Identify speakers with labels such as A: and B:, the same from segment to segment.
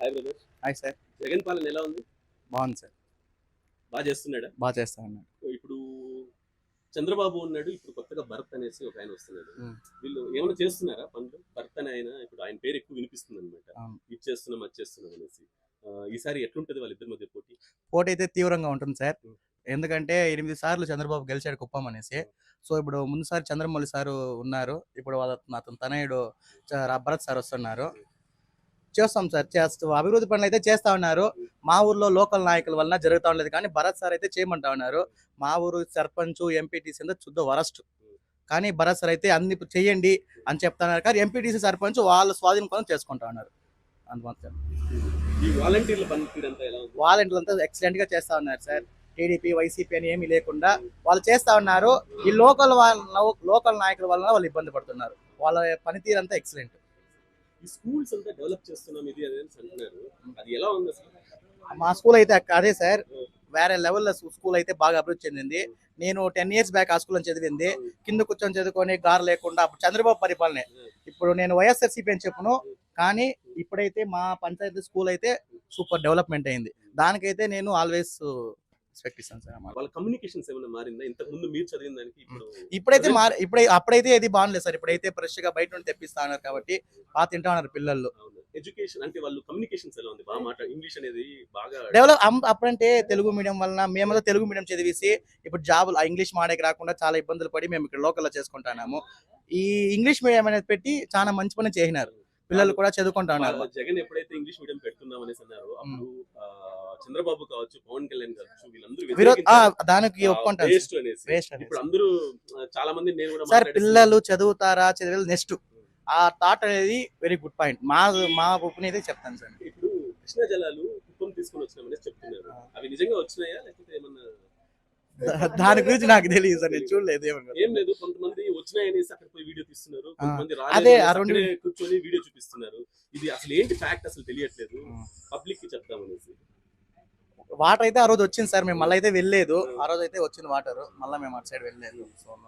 A: Hi brother.
B: Hi sir.
A: Jagan పాలన ఎలా ఉంది?
B: బాగుంది సార్.
A: బాగా చేస్తున్నాడా?
B: బాగా చేస్తా ఉన్నాడు.
A: ఇప్పుడు చంద్రబాబు ఉన్నాడు, ఇప్పుడు కొత్తగా భరత్ అనేసి ఒక ఆయన వస్తున్నాడు.
B: ఉమ్,
A: వీళ్ళు ఏమైనా చేస్తున్నారా పనులు? భరత్ అని ఆయన ఇప్పుడు ఆయన పేరు ఎక్కువ వినిపిస్తుంది అనమాట.
B: అవును.
A: ఇది చేస్తున్నాం అది చేస్తున్నాం అనేసి. ఈసారి ఎట్లుంటది వాళ్ళిద్దరి మధ్య పోటీ?
B: పోటీ అయితే తీవ్రంగా ఉంటుంది సార్.
A: ఉమ్.
B: ఎందుకంటే 8 సార్లు చంద్రబాబు గెలిచాడు కుప్పం అనేసి. సో ఇప్పుడు ముందుసారి చంద్రమౌళి సారు ఉన్నారు, ఇప్పుడు అతని తనయుడు భరత్ సార్ వస్తున్నారు. చేస్తాం సార్, చేస్తూ అభివృద్ధి పనులు అయితే చేస్తా ఉన్నారు. మా ఊర్లో లోకల్ నాయకుల వలన జరుగుతూ ఉండలేదు, కానీ భరత్ సార్ అయితే చేయమంటా ఉన్నారు. మా ఊరు సర్పంచ్ ఎంపీటీసీ అంతా శుద్ధ వరస్ట్, కానీ భరత్ సార్ అయితే అన్ని చెయ్యండి అని చెప్తున్నారు. కానీ ఎంపీటీసీ సర్పంచ్ వాళ్ళు స్వాధీనం పనులు చేసుకుంటా ఉన్నారు. అందువల్ల
A: ఈ వాలంటీర్ల పనితీరు అంతా ఎలా ఉంది?
B: వాలంటీర్లు అంతా ఎక్సలెంట్ గా చేస్తా ఉన్నారు సార్. టీడీపీ వైసీపీ అని ఏమీ లేకుండా వాళ్ళు చేస్తా ఉన్నారు. ఈ లోకల్ నాయకుల వలన వాళ్ళు ఇబ్బంది పడుతున్నారు. వాళ్ళ పనితీరు అంతా ఎక్సలెంట్.
A: ఈ స్కూల్స్ అంతా డెవలప్ చేస్తున్నాం ఇది అదే అని అంటున్నారు. అది ఎలా ఉంది అసలు?
B: మా స్కూల్ అయితే అదే సార్, వేరే లెవెల్లో స్కూల్ అయితే బాగా అభివృద్ధి చెందింది. నేను 10 years బ్యాక్ ఆ స్కూల్ అని చదివింది. కింద కూర్చొని చదువుకొని గారు లేకుండా అప్పుడు చంద్రబాబు పరిపాలనే. ఇప్పుడు నేను వైఎస్ఆర్సీపీ అని చెప్పును, కానీ ఇప్పుడైతే మా పంచాయతీ స్కూల్ అయితే సూపర్ డెవలప్మెంట్ అయింది. దానికైతే నేను ఆల్వేస్ రెస్పెక్ట్ ఇస్తాను సార్.
A: వాళ్ళ కమ్యూనికేషన్స్ ఏమైనా మారిందా? ఇంతకు ముందు మీరు చదివిన దానికి
B: అప్పుడైతే ఇది బాగుండలేదు సార్. ఇప్పుడైతే ఫ్రెష్ గా బయట నుండి తెప్పిస్తా ఉన్నారు కాబట్టి బాగా తింటా ఉన్నారు పిల్లలు.
A: ఎడ్యుకేషన్ అంటే వాళ్ళు కమ్యూనికేషన్స్ ఎలా ఉంది? బాగా ఇంగ్లీష్ అనేది బాగా
B: డెవలప్. అప్పుడంటే తెలుగు మీడియం వలన మేము తెలుగు మీడియం చదివేసి ఇప్పుడు జాబులు ఇంగ్లీష్ మాడేకి రాకుండా చాలా ఇబ్బందులు పడి మేము ఇక్కడ లోకల్లో చేసుకుంటున్నాము. ఈ ఇంగ్లీష్ మీడియం అనేది పెట్టి చాలా మంచి పని చేసినారు, పిల్లలు కూడా చదువుకుంటా ఉన్నారు.
A: జగన్ ఎప్పుడైతే ఇంగ్లీష్ మీడియం పెడుతున్నాం అనేసి అన్నారు, అప్పుడు చంద్రబాబు కావచ్చు, పవన్ కళ్యాణ్ కావచ్చు, వీళ్ళందరూ
B: దానికి ఒప్పుకుంటారు.
A: ఇప్పుడు అందరూ చాలా మంది నేను కూడా
B: సార్ పిల్లలు చదువుతారా చదివేది నెక్స్ట్ ఆ థాట్ అనేది వెరీ గుడ్ పాయింట్. మా ఒపీనియన్ అయితే చెప్తాను సార్.
A: ఇప్పుడు కృష్ణా జలాలు కుప్పం తీసుకొని వచ్చినామనేసి చెప్తున్నారు. అవి నిజంగా వచ్చినాయా లేకపోతే ఏమన్నా?
B: దాని గురించి నాకు తెలియదు సార్, నేను చూడలేదు.
A: ఏం లేదు, కొంతమంది వచ్చినాయనేసి అక్కడ పోయి వీడియో తీస్తున్నారు, కొంతమంది
B: అదే
A: కూర్చొని వీడియో చూపిస్తున్నారు. ఇది అసలు ఏంటి ఫ్యాక్ట్ అసలు తెలియట్లేదు, పబ్లిక్ కి చెప్తామనేసి.
B: వాటర్ అయితే ఆ రోజు వచ్చింది సార్, మేము మళ్ళీ అయితే వెళ్ళలేదు. ఆ రోజు అయితే వచ్చింది వాటర్, మళ్ళీ మేము అటు సైడ్ వెళ్ళలేదు.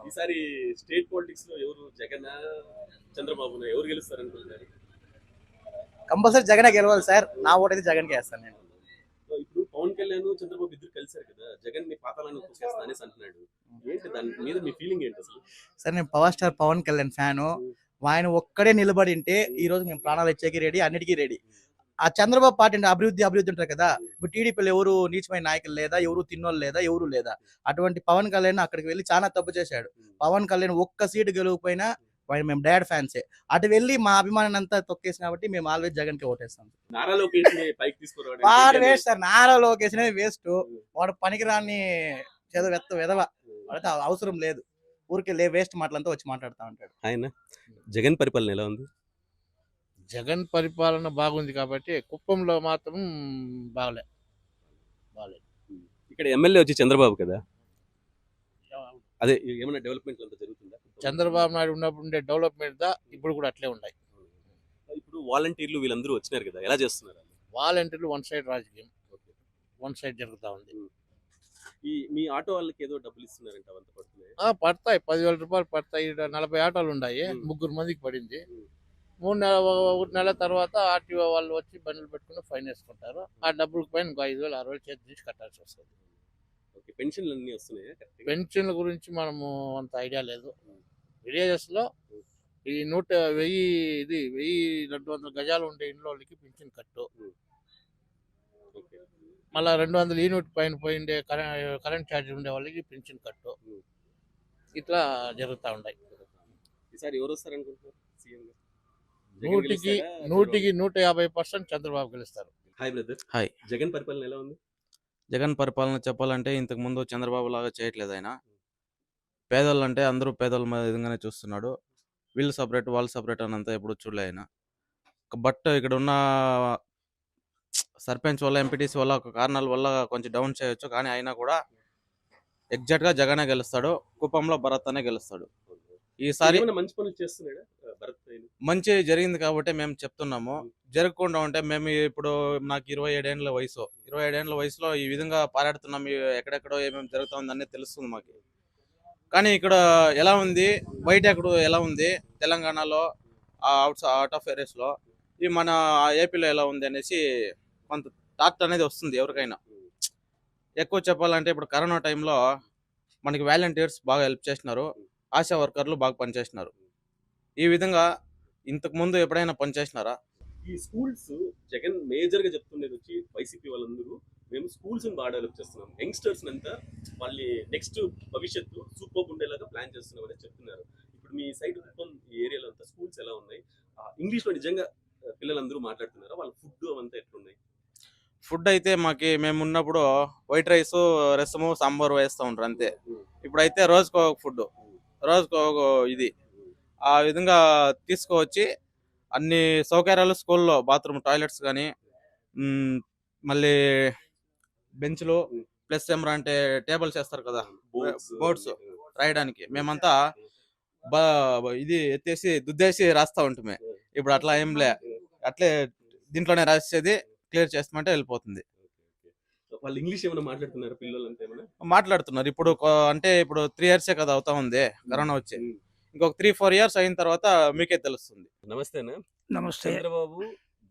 A: ఈసారి స్టేట్ పాలిటిక్స్ లో ఎవరు, జగన్ చంద్రబాబు ఎవరు గెలుస్తారు అనుకుంటున్నారు?
B: కంపల్సరీ జగనే గెలవాలి సార్. నా ఓటు అయితే జగన్ కి వేస్తాను నేను.
A: ఇప్పుడు పవన్ కళ్యాణ్ చంద్రబాబు ఇద్దరు కలిసారు కదా, జగన్ ని పాతాలను తొక్కేస్తా అనేసి అంటున్నాడు. ఏంటి దాని మీద మీ ఫీలింగ్ ఏంటి అసలు?
B: సార్ నేను power star Pawan Kalyan fan. ఆయన ఒక్కడే నిలబడి ఉంటే ఈ రోజు మేము ప్రాణాలు ఇచ్చేకి రెడీ, అన్నిటికీ రెడీ. ఆ చంద్రబాబు పార్టీ అంటే అభివృద్ధి ఉంటారు కదా. ఇప్పుడు టీడీపీలో ఎవరు నీచమైన నాయకులు లేదా, ఎవరు తిన్నోళ్ళు లేదా, ఎవరు లేదా. అటువంటి పవన్ కళ్యాణ్ అక్కడికి వెళ్ళి చాలా తప్పు చేశాడు. పవన్ కళ్యాణ్ ఒక్క సీటు గెలవకపోయినా మేము డాడ్ ఫ్యాన్సే. అటు వెళ్ళి మా అభిమానాన్ని అంతా తొక్కేసి కాబట్టి మేము ఆల్వేస్ జగన్ కి ఓటేస్తాం.
A: నారా లోకేష్ ని పైకి తీసుకురావడం
B: వాడు వేస్ట్ సార్. నారా లోకేష్ అనేది వేస్ట్. వాడు పనికిరాని విధవ. వాడితే అవసరం లేదు. ఊరికే వేస్ట్ మాటలంతా వచ్చి మాట్లాడుతూ ఉంటాడు.
A: ఆయన జగన్ పరిపాలన ఎలా ఉంది?
C: జగన్ పరిపాలన బాగుంది కాబట్టి కుప్పంలో మాత్రం బాగలేదు.
A: ఇక్కడ ఎమ్మెల్యే వచ్చి చంద్రబాబు కదా, అదే ఏమైనా డెవలప్మెంట్ అంతా జరుగుతుందా?
C: చంద్రబాబు నాయుడు ఉన్నప్పుడు ఉండే డెవలప్మెంట్ ఇప్పుడు కూడా అట్లే ఉన్నాయి.
A: ఇప్పుడు వాలంటీర్లు వీళ్ళందరూ వచ్చినారు కదా, ఎలా చేస్తున్నారు?
C: వాలంటీర్లు వన్ సైడ్ రాజకీయం, వన్ సైడ్ జరుగుతూ ఉంది.
A: మీ ఆటో వాళ్ళకి ఏదో డబ్బులు ఇస్తున్నారంట, అవంతా పడుతున్నాయి?
C: పడతాయి, 10,000 రూపాయలు పడతాయి. 40 ఆటోలు ఉన్నాయి, 3 మందికి పడింది. 1 నెల తర్వాత ఆర్టీఓ వాళ్ళు వచ్చి బండ్లు పెట్టుకుని ఫైన్ వేసుకుంటారు. ఆ డబ్బులకు పైన 5,000 6,000 చేతి తీసి కట్టాల్సి వస్తుంది.
A: పెన్షన్లు అన్ని వస్తున్నాయా?
C: పెన్షన్ల గురించి మనము అంత ఐడియా లేదు. విలేజెస్ లో ఈ 1,200 గజాలు ఉండే ఇంట్లో వాళ్ళకి పెన్షన్ కట్టు, మళ్ళీ 200 యూనిట్ పైన పోయిండే కరెంట్ ఛార్జ్ ఉండే వాళ్ళకి పెన్షన్ కట్టు, ఇట్లా జరుగుతూ ఉన్నాయి.
A: ఈసారి ఎవరు వస్తారు అనుకుంటున్నారు?
C: 100% చంద్రబాబు గెలుస్తారు.
A: Hi brother.
D: హాయ్.
A: జగన్ పరిపాలన ఎలా ఉంది?
D: జగన్ పరిపాలన చెప్పాలంటే ఇంతకు ముందు చంద్రబాబు లాగా చేయట్లేదు ఆయన. పేదలు అంటే అందరూ పేదల విధంగానే చూస్తున్నాడు. వీళ్ళు సపరేట్ వాళ్ళు సపరేట్ అనంతా ఎప్పుడు చూడలే ఆయన. బట్ ఇక్కడ ఉన్న సర్పంచ్ వల్ల ఎంపీటీసీ వల్ల ఒక కారణాల వల్ల కొంచెం డౌన్ చేయొచ్చు, కానీ అయినా కూడా ఎగ్జాక్ట్ గా జగనే గెలుస్తాడు. కుప్పంలో భరత్ అనే గెలుస్తాడు. ఈసారి
A: మంచి పనులు చేస్తున్నాడా భరత్?
D: మంచి జరిగింది కాబట్టి మేము చెప్తున్నాము. జరగకుండా ఉంటే మేము ఇప్పుడు నాకు 27 ఏళ్ళ వయసు, 27 ఏళ్ళ వయసులో ఈ విధంగా పారాడుతున్నాం. ఎక్కడెక్కడో ఏమేమి జరుగుతుంది అనేది తెలుస్తుంది మాకు. కానీ ఇక్కడ ఎలా ఉంది, బయట ఎక్కడ ఎలా ఉంది, తెలంగాణలో అవుట్ ఆఫ్ ఏరియాస్ లో ఈ మన ఏపీలో ఎలా ఉంది అనేసి కొంత థాట్ అనేది వస్తుంది ఎవరికైనా. ఎక్కువ చెప్పాలంటే ఇప్పుడు కరోనా టైంలో మనకి వాలంటీర్స్ బాగా హెల్ప్ చేసినారు, ఆశా వర్కర్లు బాగా పనిచేసినారు. ఈ విధంగా ఇంతకు ముందు ఎప్పుడైనా పనిచేసినారా?
A: ఈ స్కూల్స్ జగన్ మేజర్ గా చెప్తుండేది వచ్చి వైసీపీ వాళ్ళందరూ మేము స్కూల్స్ బాగా డెవలప్ చేస్తున్నాం, యంగ్స్టర్స్ అంతా వాళ్ళ నెక్స్ట్ భవిష్యత్తు సూపర్ ఉండేలాగా ప్లాన్ చేస్తున్నాం అని చెప్తున్నారు. ఇప్పుడు మీ సైడ్ మొత్తం ఈ ఏరియాలో అంతా స్కూల్స్ ఎలా ఉన్నాయి? ఇంగ్లీష్ లో నిజంగా పిల్లలందరూ మాట్లాడుతున్నారా? వాళ్ళ ఫుడ్ అవంతా ఎట్లున్నాయి?
D: ఫుడ్ అయితే మేము ఉన్నప్పుడు వైట్ రైస్, రసము, సాంబార్ వేస్తూ ఉంటారు అంతే. ఇప్పుడైతే రోజుకో ఫుడ్, రోజుకో ఇది ఆ విధంగా తీసుకువచ్చి అన్ని సౌకర్యాలు స్కూల్లో, బాత్రూమ్, టాయిలెట్స్ కానీ, మళ్ళీ బెంచ్లు ప్లస్ ఏమరా అంటే టేబుల్స్ వేస్తారు కదా, బోర్డ్స్ రాయడానికి మేమంతా ఇది ఎత్తేసి దుద్దేసి రాస్తా ఉంటుంది. ఇప్పుడు అట్లా ఏం లే, అట్లే దీంట్లోనే రాసేది, క్లియర్ చేస్తామంటే వెళ్ళిపోతుంది.
A: వాళ్ళు ఇంగ్లీష్ ఏమైనా మాట్లాడుతున్నారు పిల్లలు అంటే?
D: మాట్లాడుతున్నారు ఇప్పుడు అంటే ఇప్పుడు 3 years కదా అవుతా ఉంది కరోనా వచ్చి. ఇంకొక 3-4 years అయిన తర్వాత మీకే తెలుస్తుంది.
A: నమస్తేనా.
E: నమస్తే.
A: చంద్రబాబు,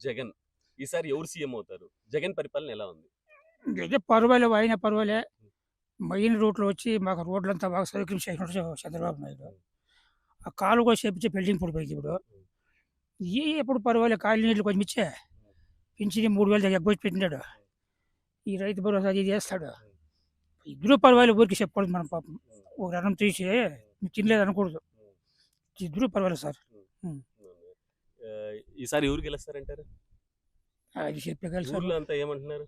A: జగన్ ఈసారి ఎవరు సీఎం అవుతారు? జగన్ పరిపాలన ఎలా ఉంది?
E: అయితే పర్వాలే, ఆయన పర్వాలే. మెయిన్ రూట్లో వచ్చి మాకు రోడ్లంతా బాగా సౌకర్యం చేసినట్టు చంద్రబాబు నాయుడు. ఆ కాలు కూడా చేపించే బిల్డింగ్ పడిపోయింది ఇప్పుడు. ఎప్పుడు పర్వాలే, కాలు నీళ్ళు కొంచెం ఇచ్చే పింఛని 3,000 దగ్గర ఎగ్గొచ్చి పెట్టినాడు. ఈ రైతు భరోసా అది చేస్తాడు. ఇద్దరు పర్వాలే, ఊరికి చెప్పకూడదు మనం పాపం. ఒక అన్నం తీసి మీరు తినలేదు అనకూడదు. ఇద్దరు పర్వాలేదు సార్.
A: ఈసారి ఎవరు గెలుస్తారంటారు?
E: అది చెప్పగలరు సార్.
A: ఊర్లో అంతా ఏమంటున్నారు?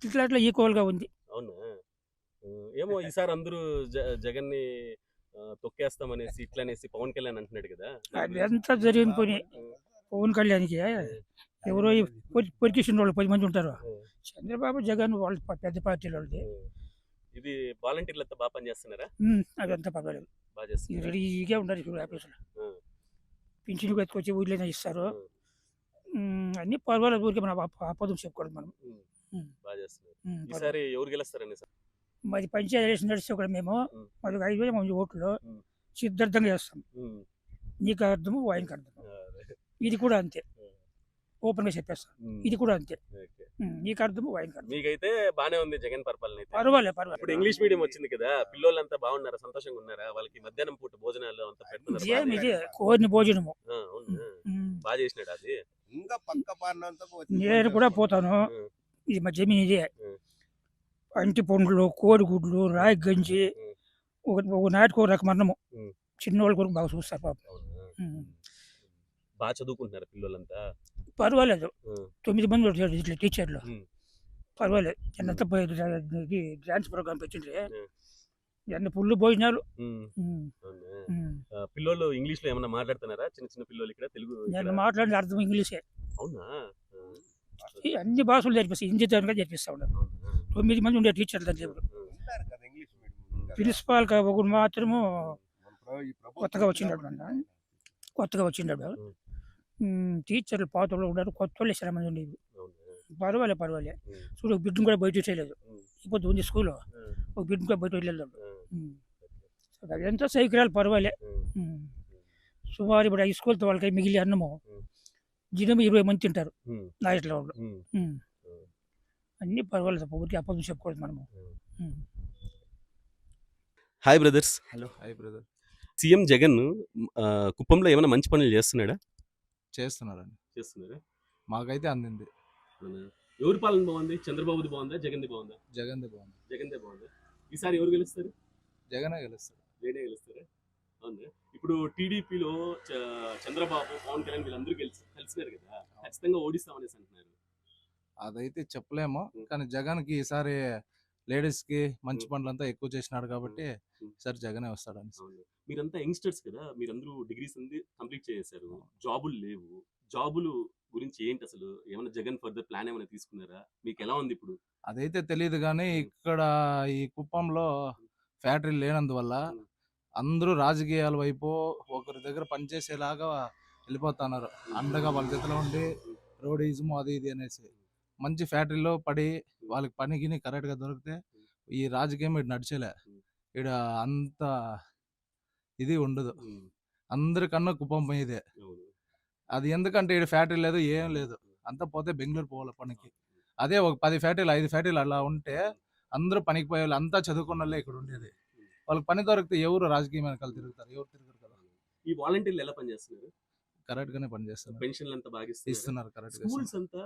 E: ఇట్లా అట్లా ఈక్వల్గా ఉంది.
A: అవునా? ఏమో ఈసారి అందరూ జగన్ ని తొక్కేస్తామనేసి ఇట్లనేసి పవన్ కళ్యాణ్ అంటున్నాడు కదా.
E: అదంతా జరిగిన పని. పవన్ కళ్యాణ్కి ఎవరో పొరికిసిన వాళ్ళు 10 మంది ఉంటారు. చంద్రబాబు, జగన్ వాళ్ళు పెద్ద పార్టీల వాళ్ళది.
A: ఇది వాలంటీర్లు అంతా బాగా పనిచేస్తున్నారా?
E: అదంతా పర్వాలేదు,
A: బాగా చేస్తున్నారు.
E: రెడీగా ఉండాలి ఇప్పుడు ఆఫీసులో. పింఛను ఎత్తుకొచ్చి ఊళ్ళో ఇస్తారు. అన్ని పర్వాలేదు, ఊరికి మనం ఆపదం చెప్పుకోవడం మనం.
A: బాగా చేస్తున్నారు. ఈసారి ఎవరు గెలుస్తారని?
E: మాది పంచాయతీ ఎలక్షన్ నడిస్తే కూడా మేము మాది 5,000 మంది ఓట్లు సిద్ధార్థంగా చేస్తాం. నీకు అర్థము, ఆయనకు అర్థము. ఇది కూడా అంతే, ఓపెన్గా చెప్పేస్తాం. ఇది కూడా అంతే, నీకు అర్థము, ఆయనకు అర్థం.
A: మీకైతే బానే ఉంది జగన్ పరిపాలన అయితే?
E: పర్వాలేదు.
A: ఇప్పుడు ఇంగ్లీష్ మీడియం వచ్చింది కదా, పిల్లలంతా బాగున్నారా? సంతోషంగా ఉన్నారా? వాళ్ళకి మధ్యాహ్నం పూట భోజనాలు అంతా పెడుతున్నారు?
E: ఇదే కోరిన భోజనము.
A: బాగా చేసినాడు అది.
E: నేను కూడా పోతాను. ఇది మా జమీన్ ఇదే. అంటి పండ్లు, కోడిగుడ్లు, రాయి గంజి, ఒక నాటికి ఒక రకం అన్నము. చిన్నవాళ్ళ కొరకు బాగా చూస్తారు పాపం.
A: బాగా చదువుకుంటున్నారు పిల్లలంతా?
E: పర్వాలేదు, 9 మంది ఉంటారు ఇట్లా టీచర్లు. పర్వాలేదు. ఎంత డాన్స్ ప్రోగ్రామ్ పెట్టిండ్రే, ఎన్ని పుల్లు భోజనాలు.
A: పిల్లలు ఇంగ్లీష్ లో ఏమన్నా మాట్లాడుతున్నారా? చిన్న చిన్న పిల్లలు ఇక్కడ తెలుగు
E: నేను మాట్లాడిన అర్థం ఇంగ్లీషే.
A: అవునా?
E: అన్ని భాషలు జరిపిస్తాయి, హిందీ తరగతి జరిపిస్తా ఉన్నారు. 9 మంది ఉండే టీచర్లు దాంట్లో. ప్రిన్సిపాల్ ఒకడు మాత్రము కొత్తగా వచ్చిండాడు. టీచర్లు పాత వాళ్ళు ఉన్నారు, కొత్త వాళ్ళు 7 మంది ఉండేది. పర్వాలే. చూడు, ఒక బిడ్డను కూడా బయట చేయలేదు. ఇప్పుడు ఉంది స్కూల్లో, ఒక బిడ్డను కూడా బయట వెళ్ళలేదు. అదంతా సౌకర్యాలు పర్వాలే. సుమారు ఇప్పుడు ఈ స్కూల్తో వాళ్ళకి మిగిలి అన్నము దినం 20 మంది తింటారు నాయకుల వాళ్ళు. అన్నీ పర్వాలేదు, ఊరికి అప్పటి చెప్పుకోవద్దు మనము.
A: Hi brothers.
F: Hello, hi brother.
A: CM Jagan కుప్పంలో ఏమైనా మంచి పనులు చేస్తున్నాడా?
F: చేస్తున్నారండి.
A: చేస్తున్నారా?
F: మాకైతే అందింది.
A: ఎవరి పాలన బాగుంది? చంద్రబాబుది బాగుందా, జగన్ది బాగుందా?
F: జగన్దే బాగుంది.
A: జగన్దే బాగుందా? ఈసారి ఎవరు గెలుస్తారు?
F: జగనే గెలుస్తాడు.
A: జగనే గెలుస్తారా? అవునా? ఇప్పుడు టీడీపీలో చంద్రబాబు, పవన్ కళ్యాణ్ వీళ్ళందరూ కలిసినారు కదా, ఖచ్చితంగా ఓడిస్తామనేసి అంటున్నారు.
F: అదైతే చెప్పలేము, కానీ జగన్కి ఈసారి లేడీస్ కి మంచి పనులంతా ఎక్కువ చేసినాడు కాబట్టి ఈసారి జగనే వస్తాడని.
A: మీరంతా యంగ్స్టర్స్ కదా, మీరందరూ డిగ్రీస్ కంప్లీట్ చేశారు, జాబులు లేవు. జాబులు గురించి ఏంటి అసలు? ఏమైనా జగన్ ఫర్దర్ ప్లాన్ ఏమైనా తీసుకున్నారా? మీకు ఎలా ఉంది ఇప్పుడు?
F: అదైతే తెలియదు, కానీ ఇక్కడ ఈ కుప్పంలో ఫ్యాక్టరీ లేనందువల్ల అందరూ రాజకీయాల వైపు ఒకరి దగ్గర పనిచేసేలాగా వెళ్ళిపోతున్నారు. అండగా వాళ్ళ చేతిలో ఉండి రోడీజము అది ఇది అనేసి మంచి ఫ్యాక్టరీలో పడి వాళ్ళకి పనికిని కరెక్ట్గా దొరికితే ఈ రాజకీయం ఇటు నడిచేలే. ఇక్కడ అంత ఇది ఉండదు, అందరికన్నా కుప్పం ఇదే. అది ఎందుకంటే ఇక్కడ ఫ్యాక్టరీ లేదు, ఏం లేదు. అంతా పోతే బెంగళూరు పోవాలి పనికి. అదే ఒక 10 ఫ్యాక్టరీలు 5 ఫ్యాక్టరీలు అలా ఉంటే అందరూ పనికి పోయేవాళ్ళు, అంతా చదువుకున్న వాళ్ళే ఇక్కడ ఉండేది. వాళ్ళకి పని దొరికితే ఎవరు రాజకీయ వెనకాల తిరుగుతారు? ఎవరు తిరుగుతారు కదా.
A: ఈ వాలంటీర్లు ఎలా పనిచేస్తున్నారు?
F: కరెక్ట్ గానే పనిచేస్తున్నారు,
A: పెన్షన్లు అంతా బాగా ఇస్తున్నారు.
F: ఇస్తున్నారు కరెక్ట్ గా
A: స్కూల్స్
F: ఇస్తున్నారు.
A: అంతా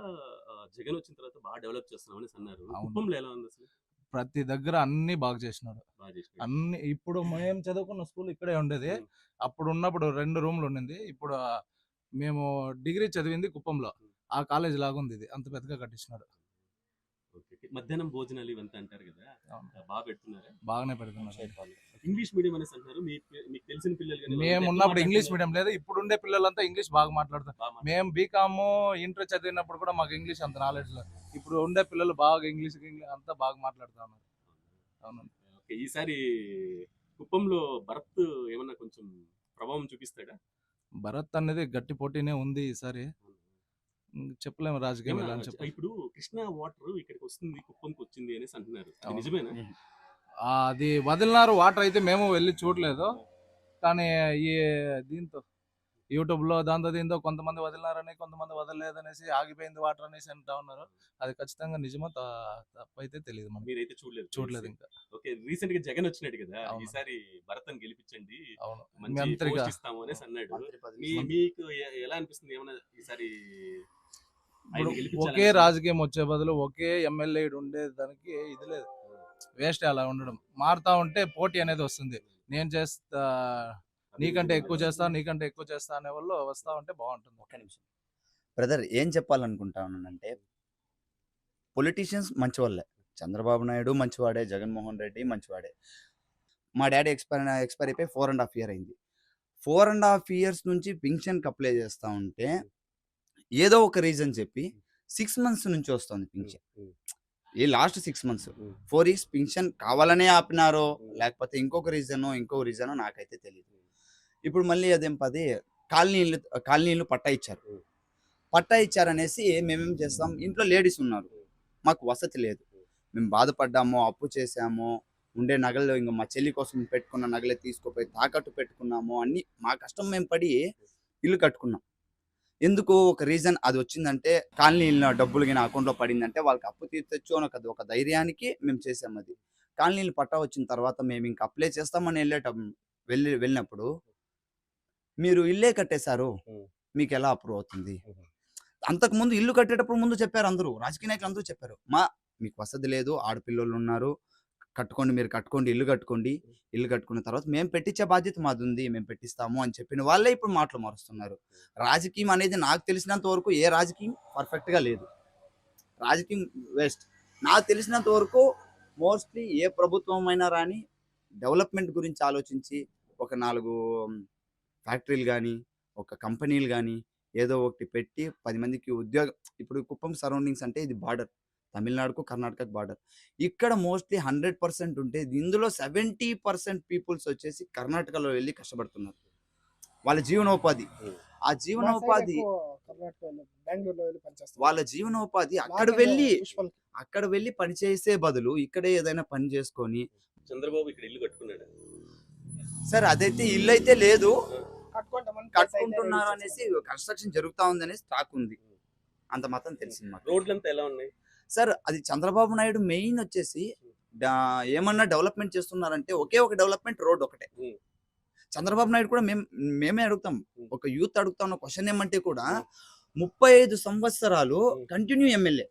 A: జగన్ వచ్చిన తర్వాత బాగా డెవలప్ చేస్తున్నామని అన్నారు.
F: అవును.
A: కుప్పంలో ఎలా ఉంది అసలు?
F: ప్రతి దగ్గర అన్ని బాగా చేసినాడు.
A: బాగా చేసినాడు.
F: అన్ని ఇప్పుడు మేము చదువుకున్న స్కూల్ ఇక్కడే ఉండేది.
A: ఉం.
F: అప్పుడు ఉన్నప్పుడు 2 రూమ్లు ఉండింది. ఇప్పుడు మేము డిగ్రీ చదివింది కుప్పంలో. ఆ కాలేజ్ లాగా ఉంది ఇది, అంత పెద్దగా కట్టించినాడు.
A: Okay, okay. మధ్యాహ్నం భోజనాలు ఇవంతా అంటారు కదా,
F: అవును.
A: బాగా పెడుతున్నారా?
F: బాగానే పెడుతున్నారు.
A: ఇంగ్లీష్ మీడియం అనేసి అంటున్నారు. మీకు తెలిసిన పిల్లలు కానీ
F: మేము ఉన్నప్పుడు ఇంగ్లీష్ మీడియం లేదు, ఇప్పుడు ఉండే పిల్లలంతా ఇంగ్లీష్ బాగా మాట్లాడతారు. మేము బీకామ్ ఇంటర్ చదివినప్పుడు కూడా మాకు ఇంగ్లీష్ అంత నాలెడ్జ్ లేదు. ఇప్పుడు ఉండే పిల్లలు బాగా ఇంగ్లీష్ అంతా బాగా మాట్లాడుతా ఉన్నారు. అవును.
A: ఓకే, ఈసారి కుప్పంలో భరత్ ఏమన్నా కొంచెం ప్రభావం చూపిస్తాడా?
F: భరత్ అనేది గట్టి పోటీనే ఉంది ఈసారి. చెప్పలేము రాజకీయం ఎలా అని చెప్పి.
A: ఇప్పుడు కృష్ణా వాటర్ ఇక్కడికి వస్తుంది, కుప్పంకి వచ్చింది అనేసి అంటున్నారు. అది
F: అవును.
A: నిజమేనా?
F: అది వదిలినారు వాటర్ అయితే, మేము వెళ్ళి చూడలేదు. కానీ ఈ దీంతో యూట్యూబ్లో దాంతో దీంతో కొంతమంది వదిలినారని, కొంతమంది వదలలేదనేసి, ఆగిపోయింది వాటర్ అనేసి అంటా ఉన్నారు. అది ఖచ్చితంగా నిజమో తప్పైతే తెలియదు మనకి.
A: మీరైతే
F: చూడలేదు ఇంకా.
A: ఓకే, రీసెంట్ గా జగన్ వచ్చినాడు కదా,
F: అవును.
A: ఈసారి భరత్ గెలిపించండి,
F: అవును,
A: మంచి
F: మంత్రిగా
A: పోస్ట్ ఇస్తాము అనేసి అన్నాడు. మీకు ఎలా అనిపిస్తుంది? ఏమన్నా ఈసారి ఆయన
F: ఇప్పుడు
A: గెలిపించాలని
F: ఒకే రాజకీయం వచ్చే బదులు ఒకే ఎమ్మెల్యే ఉండే దానికి ఇది లేదు, వేస్ట్ అలా ఉండడం. మారుతా ఉంటే పోటీ అనేది వస్తుంది. నేను చేస్తా, నీకంటే ఎక్కువ చేస్తా, నీకంటే ఎక్కువ చేస్తా అనే వాళ్ళు వస్తా ఉంటే బాగుంటుంది.
G: ఒక్క నిమిషం బ్రదర్, ఏం చెప్పాలనుకుంటా ఉన్నానంటే, పొలిటీషియన్స్ మంచివాళ్ళే. చంద్రబాబు నాయుడు మంచివాడే, జగన్మోహన్ రెడ్డి మంచివాడే. మా డాడీ ఎక్స్పైర్ అయిపోయి 4.5 years అయింది. 4.5 years నుంచి పింఛన్కి అప్లై చేస్తూ ఉంటే ఏదో ఒక రీజన్ చెప్పి 6 months నుంచి వస్తుంది పింఛన్. ఈ లాస్ట్ 6 months 4 years పింఛన్ కావాలనే ఆపినారో, లేకపోతే ఇంకొక రీజనో నాకైతే తెలియదు. ఇప్పుడు మళ్ళీ అదేం కాలనీలు పట్టా ఇచ్చారు. పట్టా ఇచ్చారనేసి మేమేం చేస్తాం, ఇంట్లో లేడీస్ ఉన్నారు, మాకు వసతి లేదు, మేము బాధపడ్డాము, అప్పు చేసాము, ఉండే నగలు ఇంకా మా చెల్లి కోసం పెట్టుకున్న నగలే తీసుకుపోయి తాకట్టు పెట్టుకున్నాము, అన్ని మా కష్టం మేము పడి ఇల్లు కట్టుకున్నాం. ఎందుకు ఒక రీజన్ అది వచ్చిందంటే, కాలనీలో డబ్బులు కానీ అకౌంట్లో పడిందంటే వాళ్ళకి అప్పు తీర్చొచ్చు అని ఒక ధైర్యానికి మేము చేసాం. అది కాలనీలు పట్టా వచ్చిన తర్వాత మేము ఇంకా అప్లై చేస్తామని వెళ్ళినప్పుడు, మీరు ఇల్లే కట్టేశారు, మీకు ఎలా అప్రూవ్ అవుతుంది? అంతకుముందు ఇల్లు కట్టేటప్పుడు ముందు చెప్పారు, అందరూ రాజకీయ నాయకులు అందరూ చెప్పారు, మీకు వసతి లేదు, ఆడపిల్లలు ఉన్నారు, కట్టుకోండి, మీరు కట్టుకోండి, ఇల్లు కట్టుకోండి, ఇల్లు కట్టుకున్న తర్వాత మేము పెట్టించే బాధ్యత మాది ఉంది, మేము పెట్టిస్తాము అని చెప్పిన వాళ్ళే ఇప్పుడు మాటలు మారుస్తున్నారు. రాజకీయం అనేది నాకు తెలిసినంత వరకు ఏ రాజకీయం పర్ఫెక్ట్గా లేదు, రాజకీయం వేస్ట్. నాకు తెలిసినంత వరకు మోస్ట్లీ ఏ ప్రభుత్వం అయినా రాని డెవలప్మెంట్ గురించి ఆలోచించి ఒక 4 ఫ్యాక్టరీలు కానీ, ఒక కంపెనీలు కానీ ఏదో ఒకటి పెట్టి 10 మందికి ఉద్యోగం. ఇప్పుడు కుప్పం సరౌండింగ్స్ అంటే ఇది బార్డర్, తమిళనాడుకు కర్ణాటకకు బార్డర్. ఇక్కడ మోస్ట్లీ 100% ఉంటే ఇందులో 70% పీపుల్స్ వచ్చేసి కర్ణాటకలో వెళ్ళి కష్టపడుతున్నారు. వాళ్ళ జీవనోపాధి, ఆ జీవనోపాధి వాళ్ళ జీవనోపాధి అక్కడ వెళ్ళి పని చేసే బదులు ఇక్కడే ఏదైనా పని చేసుకొని.
A: చంద్రబాబు ఇక్కడ ఇల్లు కట్టుకున్నాడు
G: సార్, అదైతే ఇల్లు అయితే లేదు, కట్టుకుంటున్నారు అనేసి, కన్స్ట్రక్షన్ జరుగుతా ఉంది అనేసి టాక్ ఉంది, అంత మాత్రం తెలిసింది మాకు.
A: రోడ్లంతా ఎలా ఉన్నాయి
G: సార్? అది చంద్రబాబు నాయుడు మెయిన్ వచ్చేసి ఏమన్నా డెవలప్మెంట్ చేస్తున్నారంటే ఒకే ఒక డెవలప్మెంట్, రోడ్ ఒకటే. చంద్రబాబు నాయుడు కూడా మేమే అడుగుతాం, ఒక యూత్ అడుగుతా ఉన్న క్వశ్చన్ ఏమంటే కూడా 35 సంవత్సరాలు కంటిన్యూ ఎమ్మెల్యే,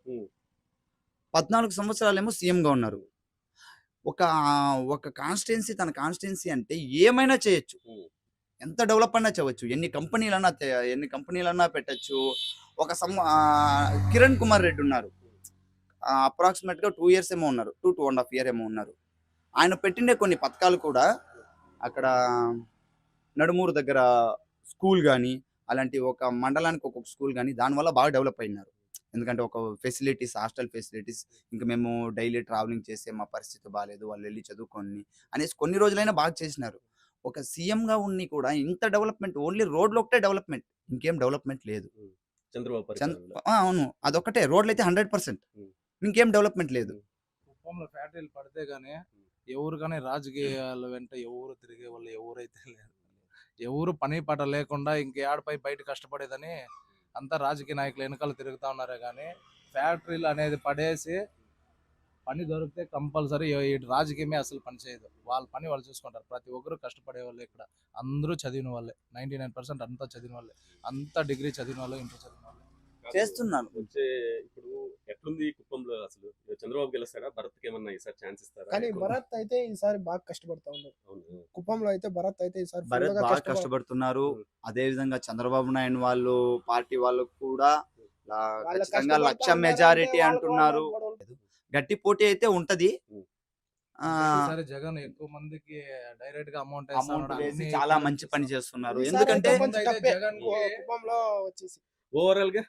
G: 14 సంవత్సరాలేమో సీఎంగా ఉన్నారు. ఒక కాన్స్టిట్యున్సీ, తన కాన్స్టిట్యున్సీ అంటే ఏమైనా చేయొచ్చు, ఎంత డెవలప్ అన్నా చేయవచ్చు, ఎన్ని కంపెనీలన్నా పెట్టచ్చు. ఒక కిరణ్ కుమార్ రెడ్డి ఉన్నారు, అప్రాక్సిమేట్గా 2 years ఏమో ఉన్నారు, 2.5 years ఏమో ఉన్నారు. ఆయన పెట్టిండే కొన్ని పథకాలు కూడా అక్కడ నడుమూరు దగ్గర స్కూల్ కానీ, అలాంటి ఒక మండలానికి ఒక్కొక్క స్కూల్ కానీ, దానివల్ల బాగా డెవలప్ అయినారు. ఎందుకంటే ఒక ఫెసిలిటీస్, హాస్టల్ ఫెసిలిటీస్, ఇంకా మేము డైలీ ట్రావెలింగ్ చేసే మా పరిస్థితి బాగాలేదు, వాళ్ళు వెళ్ళి చదువుకొని అనేసి కొన్ని రోజులైనా బాగా చేసినారు. ఒక సీఎంగా ఉన్ని కూడా ఇంత డెవలప్మెంట్, ఓన్లీ రోడ్లు ఒకటే డెవలప్మెంట్, ఇంకేం డెవలప్మెంట్ లేదు. అవును, అదొకటే, రోడ్లు అయితే 100%, ఇంకేం డెవలప్మెంట్ లేదు.
F: కుప్పంలో ఫ్యాక్టరీలు పడితే గానీ ఎవరు కానీ రాజకీయాల వెంట ఎవరు తిరిగే వాళ్ళు ఎవరైతే లేరు. ఎవరు పని పాట లేకుండా ఇంకేడపై బయట కష్టపడేదని అంతా రాజకీయ నాయకులు వెనకాల తిరుగుతా ఉన్నారే కానీ ఫ్యాక్టరీలు అనేది పడేసి పని దొరికితే కంపల్సరీ ఈ రాజకీయమే అసలు పని చేయదు. వాళ్ళ పని వాళ్ళు చూసుకుంటారు. ప్రతి ఒక్కరు కష్టపడే వాళ్ళు ఇక్కడ అందరూ చదివిన వాళ్ళే. 99% అంతా చదివిన వాళ్ళే. అంతా డిగ్రీ చదివిన వాళ్ళు, ఇంటర్ చదివిన వాళ్ళే
G: చేస్తున్నాను.
A: వచ్చే ఇప్పుడు ఎట్లుంది కుప్పంలో అసలు? చంద్రబాబు గెలుస్తాడా? భరత్కి ఏమన్నా ఈసారి ఛాన్స్ ఇస్తారా?
H: కానీ భరత్ అయితే ఈసారి బాగా కష్టపడతా ఉన్నాడు.
A: అవును.
H: కుప్పంలో అయితే భరత్ అయితే ఈసారి
G: భరత్
H: full గా
G: బాగా కష్టపడుతున్నారు. అదే విధంగా చంద్రబాబు నాయుడు వాళ్ళు పార్టీ వాళ్ళు కూడా
H: వాళ్ళ
G: ఖచ్చితంగా
H: కష్టపడతా
G: లక్ష
H: ఉన్నారంటే
G: మెజారిటీ
H: వాళ్ళ
G: అంటున్నారు.
H: గొడవలు.
G: గట్టి పోటీ అయితే ఉంటది.
F: ఈసారి జగన్ ఎక్కువ మందికి డైరెక్ట్ గా అమౌంట్
G: అమౌంట్ వేసి చాలా మంచి పని చేస్తున్నారు.
H: ఈసారి
G: ఎందుకంటే
H: అయితే కొంచెం
F: అయితే
H: తప్పే.
F: జగన్
H: కుప్పంలో వచ్చేసి
A: ఓవరాల్ గా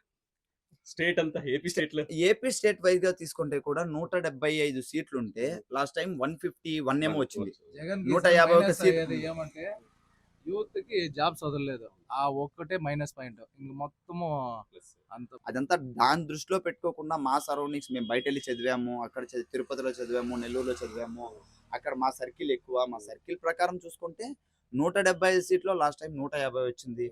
A: స్టేట్ అంతా ఏపీ స్టేట్ లో
G: ఏపీ స్టేట్ వైజ్ గా తీసుకుంటే కూడా 175 సీట్లు ఉంటే లాస్ట్ టైం 151 ఏమో వచ్చింది.
F: జగన్
G: 151 సీట్లు.
F: ఏమంటే యూత్ కి జాబ్స్ వదలలేదు. ఆ ఒక్కటే మైనస్ పాయింట్. ఇంక మొత్తము అంత
G: అదంతా దాని దృష్టిలో పెట్టుకోకుండా మా సరౌండింగ్స్ మేము బయట వెళ్ళి చదివాము, అక్కడ తిరుపతిలో చదివాము, నెల్లూరులో చదివాము. అక్కడ మా సర్కిల్ ఎక్కువ. మా సర్కిల్ ప్రకారం చూసుకుంటే 175 సీట్లో లాస్ట్ టైం 150 వచ్చింది.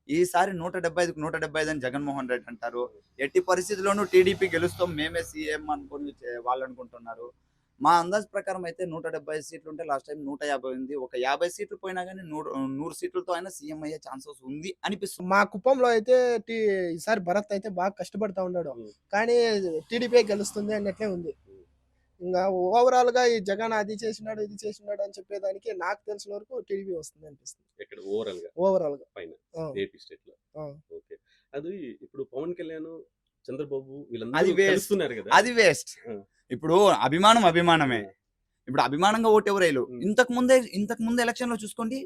G: ఈసారి 175కి 175 అని జగన్మోహన్ రెడ్డి అంటారు. ఎట్టి పరిస్థితుల్లోనూ టీడీపీ గెలుస్తాం మేమే సీఎం అనుకుని వాళ్ళు అనుకుంటున్నారు. మా అందాజ్ ప్రకారం అయితే 175 సీట్లు ఉంటే లాస్ట్ టైం 150 ఉంది. ఒక 50 సీట్లు పోయినా కానీ 100 సీట్లతో అయినా సీఎం అయ్యే ఛాన్సెస్ ఉంది అనిపిస్తుంది.
H: మా కుప్పంలో అయితే ఈసారి భరత్ అయితే బాగా కష్టపడతా ఉన్నాడు. కానీ టీడీపీ గెలుస్తుంది అన్నట్లే ఉంది. ఇంకా ఓవరాల్ గా ఈ జగన్ అది చేసినాడు ఇది చేసినాడు అని చెప్పేదానికి నాకు తెలిసిన వరకు టీడీపీ వస్తుంది అనిపిస్తుంది.
A: ఇక్కడ ఓవరాల్ గా
H: ఓవరాల్ గా
A: పైన
H: ఆ,
A: ఏపీ స్టేట్ లో.
H: ఆ.
A: ఓకే. అది ఇప్పుడు పవన్ కళ్యాణ్, చంద్రబాబు
G: అది
A: వీళ్ళందరూ
G: waste.
A: కలుస్తున్నారు కదా.
G: అది వేస్ట్. ఇప్పుడు అభిమానమే. ఇప్పుడు అభిమానంగా ఓటు ఎవరు వేయలు. ఇంతకు ముందే ఎలక్షన్ లో చూసుకోండి,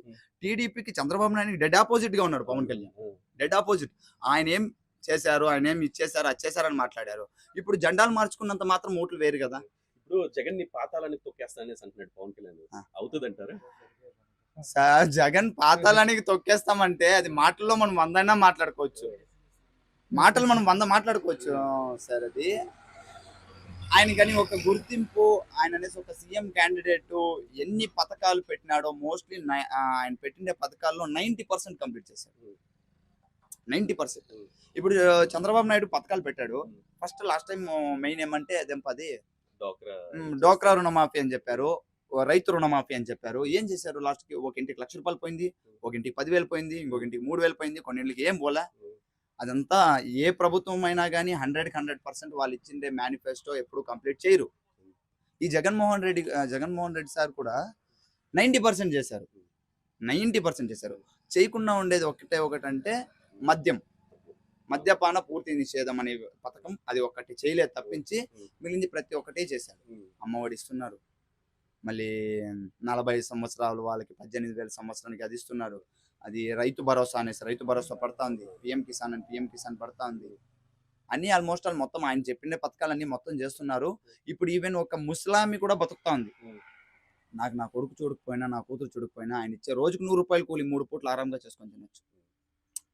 G: టీడీపీకి చంద్రబాబు నాయుడు డెడ్ ఆపోజిట్ గా ఉన్నాడు పవన్ కళ్యాణ్. Dead opposite. ఆయన ఏం చేశారు, ఆయన ఏం ఇచ్చేసారు, అది చేశారని మాట్లాడారు. ఇప్పుడు జెండాలు మార్చుకున్నంత మాత్రం ఓట్లు వేరు కదా.
A: ఇప్పుడు జగన్ ని పాతాలని తొక్కేస్తా అనేసి అంటున్నాడు పవన్ కళ్యాణ్. అవుతుంది అంటారా?
G: సార్ జగన్ పాతాలని తొక్కేస్తామంటే అది మాటల్లో మనం 100 అయినా మాట్లాడుకోవచ్చు. మాటలు మనం 100 మాట్లాడుకోవచ్చు సార్. అది ఆయన కానీ ఒక గుర్తింపు, ఆయన అనేసి ఒక సీఎం క్యాండిడేట్ ఎన్ని పథకాలు పెట్టినాడో మోస్ట్లీ ఆయన పెట్టిన పథకాల్లో 90% కంప్లీట్ చేశారు. 90%. ఇప్పుడు చంద్రబాబు నాయుడు పథకాలు పెట్టాడు. ఫస్ట్ లాస్ట్ టైం మెయిన్ ఏమంటే అదేంపది డోక్రా రుణమాఫీ అని చెప్పారు, రైతు రుణమాఫీ అని చెప్పారు. ఏం చేశారు? లాస్ట్ కి ఒక ఇంటికి ₹1,00,000 పోయింది, ఒక ఇంటికి 10,000 పోయింది, ఇంకొక ఇంటికి 3,000 పోయింది, కొన్ని ఇంటికి ఏం పోలే. అదంతా ఏ ప్రభుత్వం అయినా కానీ 100% వాళ్ళు ఇచ్చిండే మేనిఫెస్టో ఎప్పుడు కంప్లీట్ చేయరు. ఈ జగన్మోహన్ రెడ్డి సార్ కూడా 90% చేశారు. 90% చేశారు. చేయకుండా ఉండేది ఒకటంటే మద్యపాన పూర్తి నిషేధం అనే పథకం, అది ఒక్కటి చేయలేదు తప్పించి మిగిలింది ప్రతి ఒక్కటి చేశారు. అమ్మఒడి ఇస్తున్నారు, మళ్ళీ 40 సంవత్సరాలు వాళ్ళకి 18,000 సంవత్సరానికి అది ఇస్తున్నారు. అది రైతు భరోసా అనేసి రైతు భరోసా పడతా ఉంది. పిఎం కిసాన్ పడతా ఉంది. అన్ని ఆల్మోస్ట్ మొత్తం ఆయన చెప్పిన పథకాలన్నీ మొత్తం చేస్తున్నారు. ఇప్పుడు ఈవెన్ ఒక ముస్లామి కూడా బతుకుతా ఉంది. నా కొడుకు చూడకపోయినా, నా కూతురు చూడకపోయినా ఆయన ఇచ్చే రోజుకు ₹100 కూలి 3 పూట్లు ఆరాంగా చేసుకొని తినొచ్చు.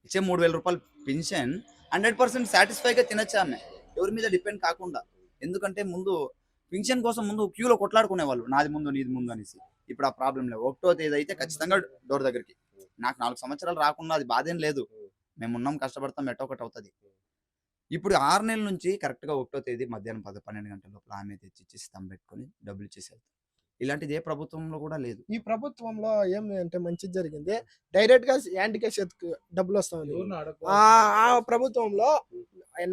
G: ఇచ్చే ₹3,000 పెన్షన్ 100% సాటిస్ఫైగా తినొచ్చు ఆమె, ఎవరి మీద డిపెండ్ కాకుండా. ఎందుకంటే ముందు పెన్షన్ కోసం ముందు క్యూలో కొట్లాడుకునేవాళ్ళు, నాది ముందు నీది ముందు అనేసి. ఇప్పుడు ఆ ప్రాబ్లం లేదు. 1వ తేదీ అయితే ఖచ్చితంగా డోర్ దగ్గరికి. నాకు 4 సంవత్సరాలు రాకుండా అది బాధేం లేదు. మేము ఉన్నాం, కష్టపడతాం, ఎట్టో ఒకటి అవుతుంది. ఇప్పుడు 6 నెలల నుంచి కరెక్ట్గా 1వ తేదీ మధ్యాహ్నం 10-12 గంటల లోపల ఆమె తెచ్చి స్తంభం పెట్టుకొని డబ్బులు ఇచ్చేసేది. ఇలాంటిది ఏ ప్రభుత్వంలో కూడా లేదు.
H: ఈ ప్రభుత్వంలో ఏమి అంటే మంచి జరిగింది, డైరెక్ట్ గా హ్యాండ్కే చేతికి డబ్బులు వస్తా ఉంది. ఆ ప్రభుత్వంలో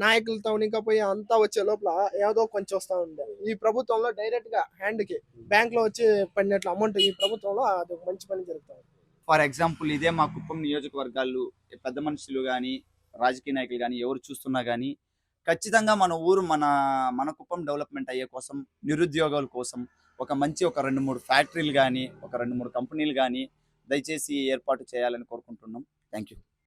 H: నాయకులతో ఇంకా పోయి అంతా వచ్చే లోపల ఏదో కొంచెం వస్తా ఉండే. ఈ ప్రభుత్వంలో డైరెక్ట్ గా హ్యాండ్ కి బ్యాంక్ లో వచ్చి పడినట్లు అమౌంట్ ఈ ప్రభుత్వంలో అది మంచి పని జరుగుతుంది.
G: ఫర్ ఎగ్జాంపుల్ ఇదే మా కుప్పం నియోజకవర్గాలు పెద్ద మనుషులు కానీ రాజకీయ నాయకులు కానీ ఎవరు చూస్తున్నా కానీ ఖచ్చితంగా మన ఊరు మన కుప్పం డెవలప్మెంట్ అయ్యే కోసం, నిరుద్యోగాల కోసం ఒక 2-3 ఫ్యాక్టరీలు కానీ, ఒక 2-3 కంపెనీలు కానీ దయచేసి ఏర్పాటు చేయాలని కోరుకుంటున్నాం. Thank you.